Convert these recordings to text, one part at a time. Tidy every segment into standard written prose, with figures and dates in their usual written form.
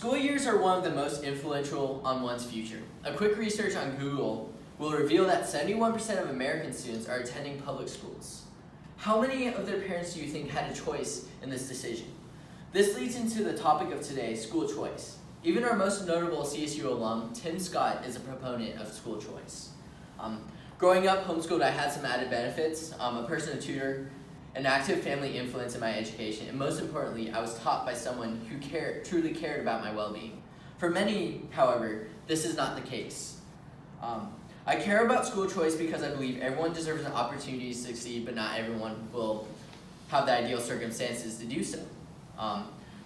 School years are one of the most influential on one's future. A quick research on Google will reveal that 71% of American students are attending public schools. How many of their parents do you think had a choice in this decision? This leads into the topic of today, school choice. Even our most notable CSU alum, Tim Scott, is a proponent of school choice. Growing up homeschooled, I had some added benefits, a personal tutor, an active family influence in my education, and most importantly, I was taught by someone who truly cared about my well-being. For many, however, this is not the case. I care about school choice because I believe everyone deserves an opportunity to succeed, but not everyone will have the ideal circumstances to do so.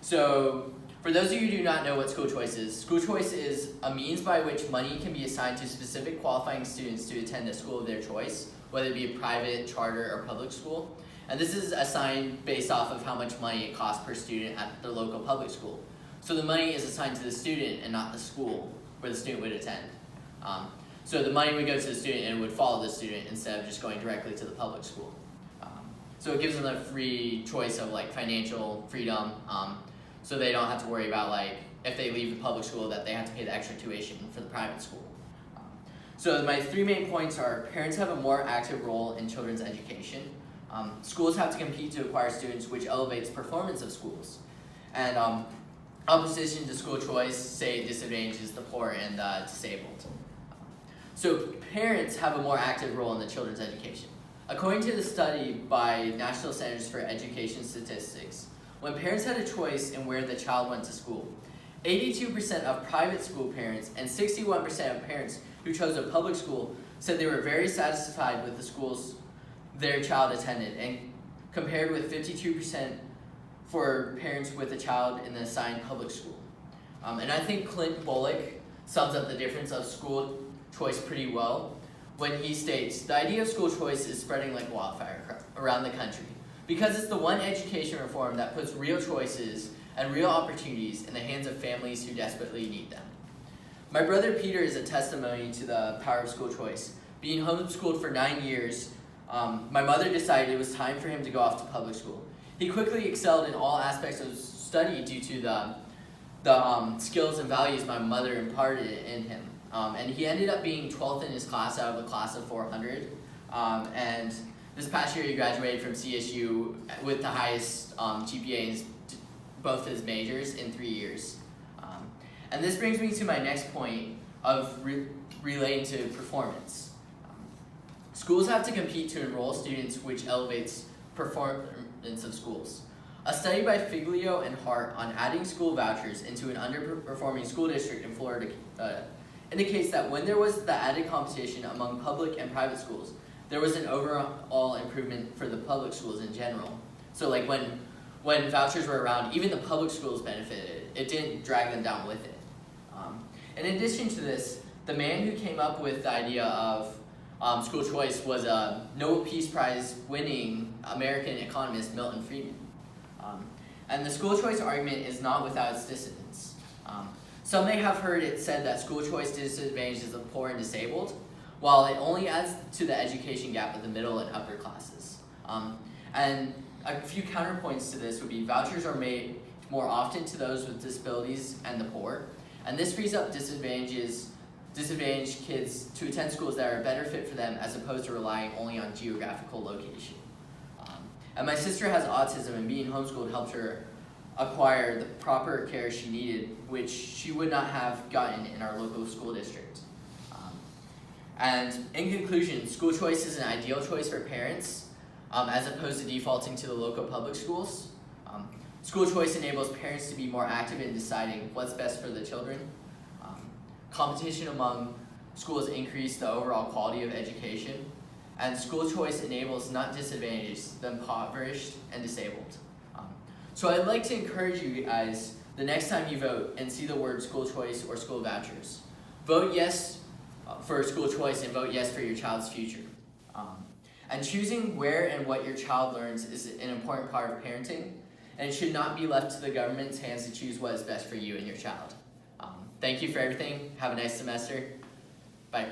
So, for those of you who do not know what school choice is a means by which money can be assigned to specific qualifying students to attend a school of their choice, whether it be a private, charter, or public school. And this is assigned based off of how much money it costs per student at the local public school. So the money is assigned to the student and not the school where the student would attend. So the money would go to the student and it would follow the student instead of just going directly to the public school. So it gives them a free choice of financial freedom, so they don't have to worry about if they leave the public school that they have to pay the extra tuition for the private school. So my three main points are: parents have a more active role in children's education. Schools have to compete to acquire students, which elevates performance of schools. And opposition to school choice, say, it disadvantages the poor and disabled. So parents have a more active role in the children's education. According to the study by National Centers for Education Statistics, when parents had a choice in where the child went to school, 82% of private school parents and 61% of parents who chose a public school said they were very satisfied with the schools their child attended, and compared with 52% for parents with a child in the assigned public school. And I think Clint Bullock sums up the difference of school choice pretty well when he states, "The idea of school choice is spreading like wildfire around the country because it's the one education reform that puts real choices and real opportunities in the hands of families who desperately need them." My brother Peter is a testimony to the power of school choice. Being homeschooled for 9 years, my mother decided it was time for him to go off to public school. He quickly excelled in all aspects of study due to the skills and values my mother imparted in him. And he ended up being 12th in his class out of a class of 400. And this past year he graduated from CSU with the highest GPA in both his majors in 3 years. And this brings me to my next point of relating to performance. Schools have to compete to enroll students, which elevates performance of schools. A study by Figlio and Hart on adding school vouchers into an underperforming school district in Florida indicates that when there was the added competition among public and private schools, there was an overall improvement for the public schools in general. So when vouchers were around, even the public schools benefited. It didn't drag them down with it. In addition to this, the man who came up with the idea of school choice was a Nobel Peace Prize winning American economist, Milton Friedman. And the school choice argument is not without its dissonance. Some may have heard it said that school choice disadvantages the poor and disabled, while it only adds to the education gap with the middle and upper classes. And a few counterpoints to this would be vouchers are made more often to those with disabilities and the poor, and this frees up disadvantaged kids to attend schools that are a better fit for them as opposed to relying only on geographical location. And my sister has autism, and being homeschooled helped her acquire the proper care she needed, which she would not have gotten in our local school district. And in conclusion, school choice is an ideal choice for parents as opposed to defaulting to the local public schools. School choice enables parents to be more active in deciding what's best for the children. Competition among schools increase the overall quality of education. And school choice enables not disadvantaged, the impoverished and disabled. So I'd like to encourage you guys, the next time you vote and see the word school choice or school vouchers, vote yes for school choice and vote yes for your child's future. And choosing where and what your child learns is an important part of parenting, and it should not be left to the government's hands to choose what is best for you and your child. Thank you for everything. Have a nice semester. Bye.